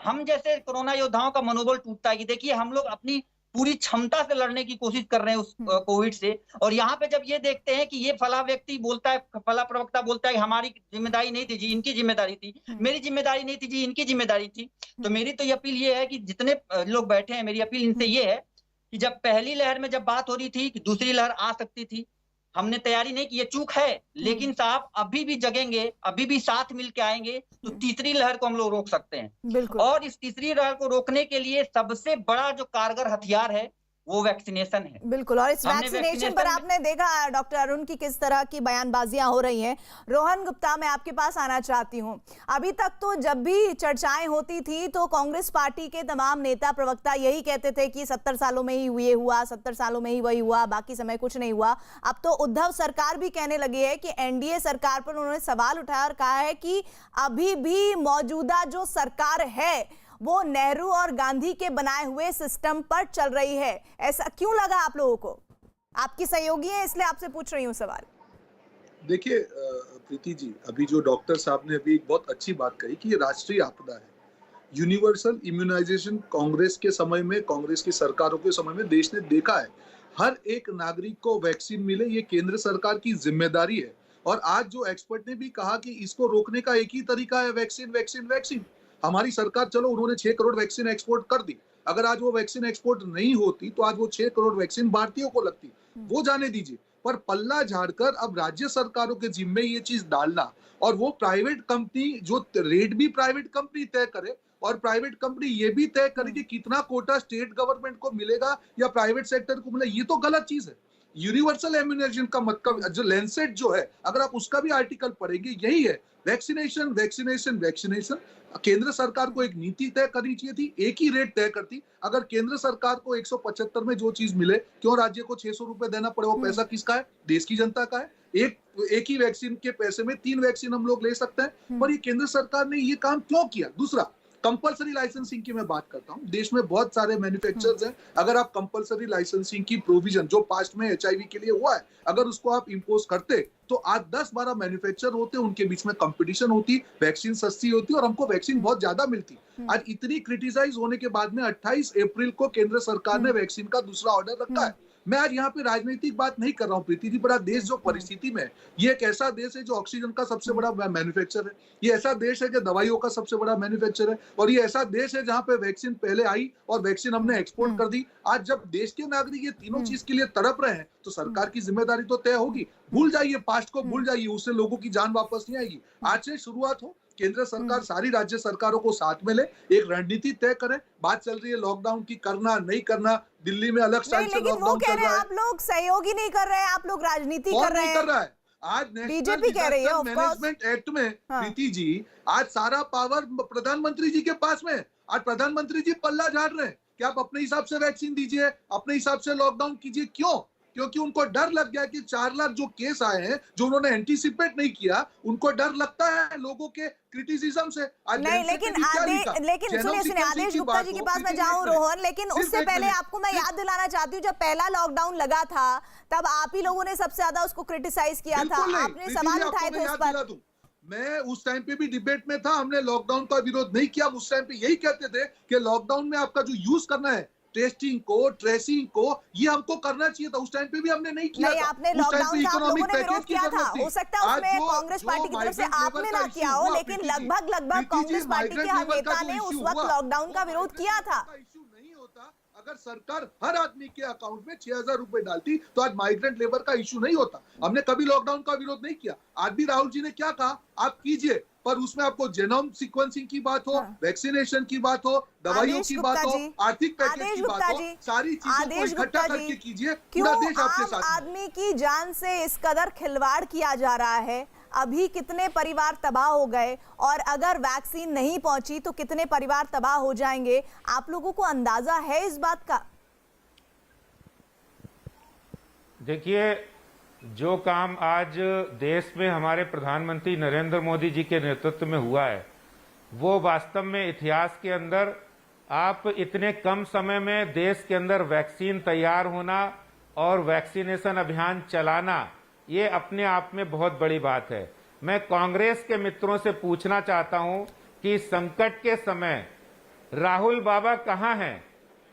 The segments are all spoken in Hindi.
हम जैसे कोरोना योद्धाओं का मनोबल टूटता है कि देखिए हम लोग अपनी पूरी क्षमता से लड़ने की कोशिश कर रहे हैं उस कोविड से, और यहाँ पे जब ये देखते हैं कि ये फला व्यक्ति बोलता है, फला प्रवक्ता बोलता है कि हमारी जिम्मेदारी नहीं थी जी, इनकी जिम्मेदारी थी, मेरी जिम्मेदारी नहीं थी जी, इनकी जिम्मेदारी थी। तो मेरी तो ये अपील ये है कि जितने लोग बैठे हैं, मेरी अपील इनसे ये है कि जब पहली लहर में जब बात हो रही थी कि दूसरी लहर आ सकती थी, हमने तैयारी नहीं की, ये चूक है, लेकिन साहब अभी भी जगेंगे, अभी भी साथ मिल के आएंगे तो तीसरी लहर को हम लोग रोक सकते हैं। बिल्कुल। और इस तीसरी लहर को रोकने के लिए सबसे बड़ा जो कारगर हथियार है वो वैक्सीनेशन है। बिल्कुल, और इस हमने वैक्सीनेशन पर आपने देखा डॉक्टर अरुण की किस तरह की बयानबाजियां हो रही हैं। रोहन गुप्ता, मैं आपके पास आना चाहती हूं। अभी तक तो जब भी चर्चाएं होती थी तो कांग्रेस पार्टी के तमाम नेता प्रवक्ता यही कहते थे कि 70 सालों में ही ये हुआ, 70 सालों में ही वही हुआ, बाकी समय कुछ नहीं हुआ। अब तो उद्धव सरकार भी कहने लगी है कि एनडीए सरकार पर उन्होंने सवाल उठाया और कहा है कि अभी भी मौजूदा जो सरकार है वो नेहरू और गांधी के बनाए हुए सिस्टम पर चल रही है। ऐसा क्यों लगा आप लोगों को? आपकी सहयोगी है इसलिए आपसे पूछ रही हूँ सवाल। देखिए प्रीति जी, अभी जो डॉक्टर साहब ने अभी एक बहुत अच्छी बात कही कि ये राष्ट्रीय आपदा है। यूनिवर्सल इम्यूनाइजेशन कांग्रेस के समय में, कांग्रेस की सरकारों के समय में देश ने देखा है। हर एक नागरिक को वैक्सीन मिले, ये केंद्र सरकार की जिम्मेदारी है। और आज जो एक्सपर्ट ने भी कहा कि इसको रोकने का एक ही तरीका है, वैक्सीन वैक्सीन वैक्सीन। हमारी सरकार, चलो उन्होंने 6 करोड़ वैक्सीन एक्सपोर्ट कर दी, अगर आज वो वैक्सीन एक्सपोर्ट नहीं होती तो आज वो 6 करोड़ वैक्सीन भारतीयों को लगती, वो जाने दीजिए। पर पल्ला झाड़कर अब राज्य सरकारों के जिम्मे ये चीज डालना, और वो प्राइवेट कंपनी जो रेट भी प्राइवेट कंपनी तय करे, और प्राइवेट कंपनी ये भी तय करे कि कितना कोटा स्टेट गवर्नमेंट को मिलेगा या प्राइवेट सेक्टर को मिलेगा, ये तो गलत चीज है। यूनिवर्सल इम्यूनाइजेशन का मतलब जो लैंसेट जो है, अगर आप उसका भी आर्टिकल पढ़ेंगे, यही है वैक्सीनेशन वैक्सीनेशन वैक्सीनेशन। केंद्र सरकार को एक नीति तय करनी चाहिए थी, एक ही रेट तय करती। अगर केंद्र सरकार को 175 में जो चीज मिले, क्यों राज्य को 600 रुपए देना पड़े? वो पैसा किसका है? देश की जनता का है। एक ही वैक्सीन के पैसे में 3 वैक्सीन हम लोग ले सकते हैं, पर ये केंद्र सरकार ने ये काम क्यों किया? दूसरा, कंपलसरी लाइसेंसिंग की मैं बात करता हूं। देश में बहुत सारे मैन्युफैक्चरर्स हैं, अगर आप कंपलसरी लाइसेंसिंग की प्रोविजन जो पास्ट में एचआईवी के लिए हुआ है, अगर उसको आप इंपोज करते तो आज 10-12 मैन्युफैक्चरर होते, उनके बीच में कंपटीशन होती, वैक्सीन सस्ती होती और हमको वैक्सीन बहुत ज्यादा मिलती। आज इतनी क्रिटिसाइज होने के बाद में 28 अप्रैल को केंद्र सरकार ने वैक्सीन का दूसरा ऑर्डर रखा है। मैं आज यहाँ पे राजनीतिक बात नहीं कर रहा हूँ प्रीति जी, पर आज देश जो परिस्थिति में है, ये एक ऐसा देश है जो ऑक्सीजन का सबसे बड़ा मैन्युफैक्चर है, ये ऐसा देश है जो दवाइयों का सबसे बड़ा मैन्युफैक्चर है, और ये ऐसा देश है जहाँ पे वैक्सीन पहले आई और वैक्सीन हमने एक्सपोर्ट कर दी। आज जब देश के नागरिक ये तीनों चीज के लिए तड़प रहे हैं तो सरकार की जिम्मेदारी तो तय होगी। भूल जाइए पास्ट को, भूल जाइए, उससे लोगों की जान वापस नहीं आएगी। आज से शुरुआत हो, केंद्र सरकार सारी राज्य सरकारों को साथ में ले, एक रणनीति तय करे। बात चल रही है लॉकडाउन की, करना नहीं करना, दिल्ली में अलग स्टाइल से लॉकडाउन चल रहा है। आप लोग सहयोगी नहीं कर रहे हैं, आप लोग राजनीति कर रहे हैं। कर रहा है? आज बीजेपी कह रही है मैनेजमेंट एक्ट में प्रीति जी, आज सारा पावर प्रधानमंत्री जी के पास में। आज प्रधानमंत्री जी पल्ला झाड़ रहे हैं कि आप अपने हिसाब से वैक्सीन दीजिए, अपने हिसाब से लॉकडाउन कीजिए। क्यों? क्योंकि उनको डर लग गया कि 4 लाख जो केस आए हैं, जो उन्होंने एंटीसिपेट नहीं किया, उनको डर लगता है लोगों के क्रिटिसिज्म से। नहीं, लेकिन सुनिए आदेश गुप्ता जी के पास मैं जाऊं रोहन, लेकिन उससे पहले आपको मैं याद दिलाना चाहती हूँ, जब पहला लॉकडाउन लगा था तब आप ही लोगों ने सबसे ज्यादा उसको क्रिटिसाइज किया था, आपने सवाल उठाए थे उस पर। मैं उस टाइम पे भी डिबेट में था, हमने लॉकडाउन का विरोध नहीं किया। उस टाइम पे यही कहते थे कि लॉकडाउन में आपका जो यूज करना है, टेस्टिंग को, ट्रेसिंग को, ये हमको करना चाहिए था। उस टाइम पे भी हमने नहीं किया। नहीं, आपने लॉकडाउन का आप लोगों ने विरोध किया था। हो सकता है उसमें कांग्रेस पार्टी की तरफ से आपने ना किया हो, लेकिन लगभग कांग्रेस पार्टी के हर नेता ने उस वक्त लॉकडाउन का विरोध किया था। इश्यू नहीं होता अगर सरकार हर आदमी के अकाउंट में 6000 रुपए डालती, तो आज माइग्रेंट लेबर का इश्यू नहीं होता। हमने कभी लॉकडाउन का विरोध नहीं किया। आज भी राहुल जी ने क्या कहा, आप कीजिए, पर उसमें आपको जेनोम सीक्वेंसिंग की बात हो, वैक्सीनेशन की बात हो, दवाइयों की बात हो, आर्थिक पैकेज की बात हो, सारी चीजों को इकट्ठा करके कीजिए। पूरा देश आपके साथ है। आदमी की जान से इस कदर खिलवाड़ किया जा रहा है। अभी कितने परिवार तबाह हो गए, और अगर वैक्सीन नहीं पहुंची तो कितने परिवार तबाह हो जाएंगे? आप लोगों को अंदाजा है इस बात का? देखिए, जो काम आज देश में हमारे प्रधानमंत्री नरेंद्र मोदी जी के नेतृत्व में हुआ है, वो वास्तव में इतिहास के अंदर, आप इतने कम समय में देश के अंदर वैक्सीन तैयार होना और वैक्सीनेशन अभियान चलाना, ये अपने आप में बहुत बड़ी बात है। मैं कांग्रेस के मित्रों से पूछना चाहता हूं कि संकट के समय राहुल बाबा कहाँ हैं,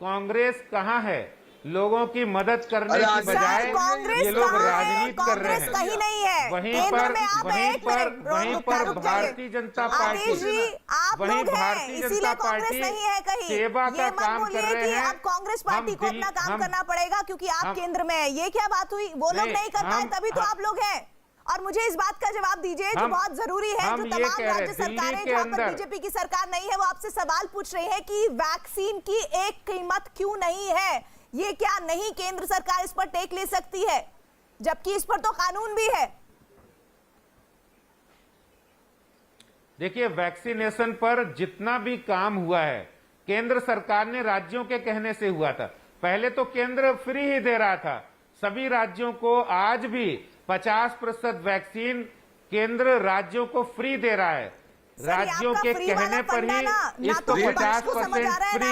कांग्रेस कहाँ है? लोगों की मदद करने की बजाय ये लोग राजनीति कर रहे हैं। कहीं नहीं है। वहीं पर भारतीय जनता पार्टी सेवा का काम कर रहे हैं। अब कांग्रेस पार्टी को अपना काम करना पड़ेगा क्योंकि आप केंद्र में है। ये क्या बात हुई? वो लोग नहीं कर पाए तभी तो आप लोग हैं। और मुझे इस बात का जवाब दीजिए जो बहुत जरूरी है, जो तमाम राज्य सरकारें जहां पर बीजेपी की सरकार नहीं है वो आपसे सवाल पूछ रही है कि वैक्सीन की एक कीमत क्यों नहीं है? ये क्या नहीं केंद्र सरकार इस पर टेक ले सकती है, जबकि इस पर तो कानून भी है? देखिए, वैक्सीनेशन पर जितना भी काम हुआ है केंद्र सरकार ने राज्यों के कहने से हुआ था। पहले तो केंद्र फ्री ही दे रहा था सभी राज्यों को। आज भी 50% वैक्सीन केंद्र राज्यों को फ्री दे रहा है। राज्यों के कहने पर ही इसको 50% फ्री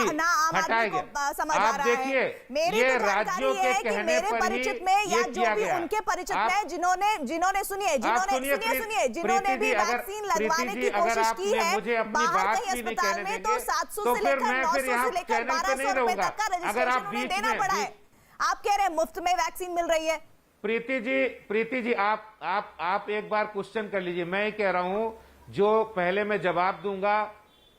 हटाएगा। आप देखिए, ये राज्यों के कहने पर ही ये किया गया। उनके परिचित में जिन्होंने सुनिए जिन्होंने भी वैक्सीन लगवाने की कोशिश की है बाहर कहीं अस्पताल में, तो 700 से लेकर 900 से लेकर 1200 रुपए तक का रजिस्ट्रेशन उन्हें देना पड़ा है। आप कह रहे हैं मुफ्त में वैक्सीन मिल रही है। प्रीति जी आप एक बार क्वेश्चन कर लीजिए। मैं कह रहा हूं, जो पहले मैं जवाब दूंगा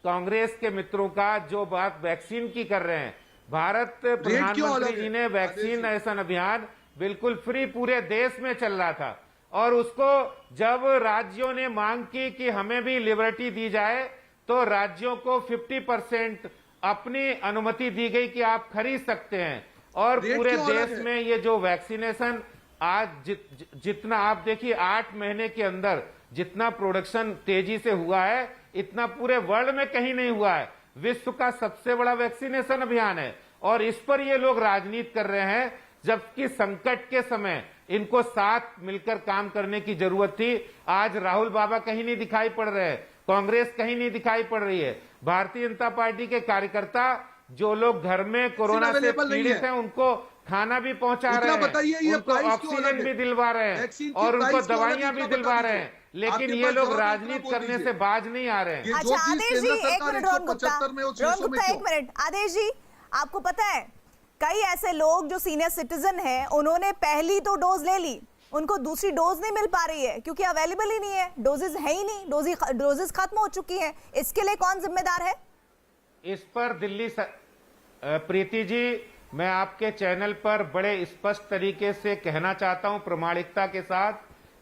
कांग्रेस के मित्रों का जो बात वैक्सीन की कर रहे हैं। भारत प्रधानमंत्री जी ने वैक्सीनेशन अभियान बिल्कुल फ्री पूरे देश में चल रहा था, और उसको जब राज्यों ने मांग की कि हमें भी लिबर्टी दी जाए तो राज्यों को 50% अपनी अनुमति दी गई कि आप खरीद सकते हैं। और पूरे देश में ये जो वैक्सीनेशन आज जितना आप देखिए 8 महीने के अंदर जितना प्रोडक्शन तेजी से हुआ है इतना पूरे वर्ल्ड में कहीं नहीं हुआ है। विश्व का सबसे बड़ा वैक्सीनेशन अभियान है, और इस पर ये लोग राजनीति कर रहे हैं, जबकि संकट के समय इनको साथ मिलकर काम करने की जरूरत थी। आज राहुल बाबा कहीं नहीं दिखाई पड़ रहे हैं, कांग्रेस कहीं नहीं दिखाई पड़ रही है। भारतीय जनता पार्टी के कार्यकर्ता जो लोग घर में कोरोना से पीड़ित हैं उनको खाना भी पहुंचा रहे हैं, उनको ऑक्सीजन भी दिलवा रहे हैं और उनको दवाइयां भी दिलवा रहे हैं, लेकिन ये लोग राजनीति करने से बाज नहीं आ रहे हैं। अच्छा आदेश जी, एक मिनट रोहन गुप्ता, एक मिनट। आदेश जी, आपको पता है कई ऐसे लोग जो सीनियर सिटीजन हैं उन्होंने पहली तो डोज ले ली, उनको दूसरी डोज नहीं मिल पा रही है क्योंकि अवेलेबल ही नहीं है, डोजेस है ही नहीं, डोजेस खत्म हो चुकी हैं। इसके लिए कौन जिम्मेदार है? इस पर दिल्ली प्रीति जी, मैं आपके चैनल पर बड़े स्पष्ट तरीके से कहना चाहता हूं प्रामाणिकता के साथ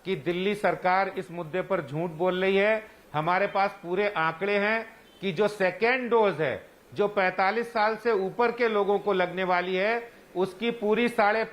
कि दिल्ली सरकार इस मुद्दे पर झूठ बोल रही है। हमारे पास पूरे आंकड़े हैं कि जो सेकेंड डोज है जो 45 साल से ऊपर के लोगों को लगने वाली है उसकी पूरी 5.5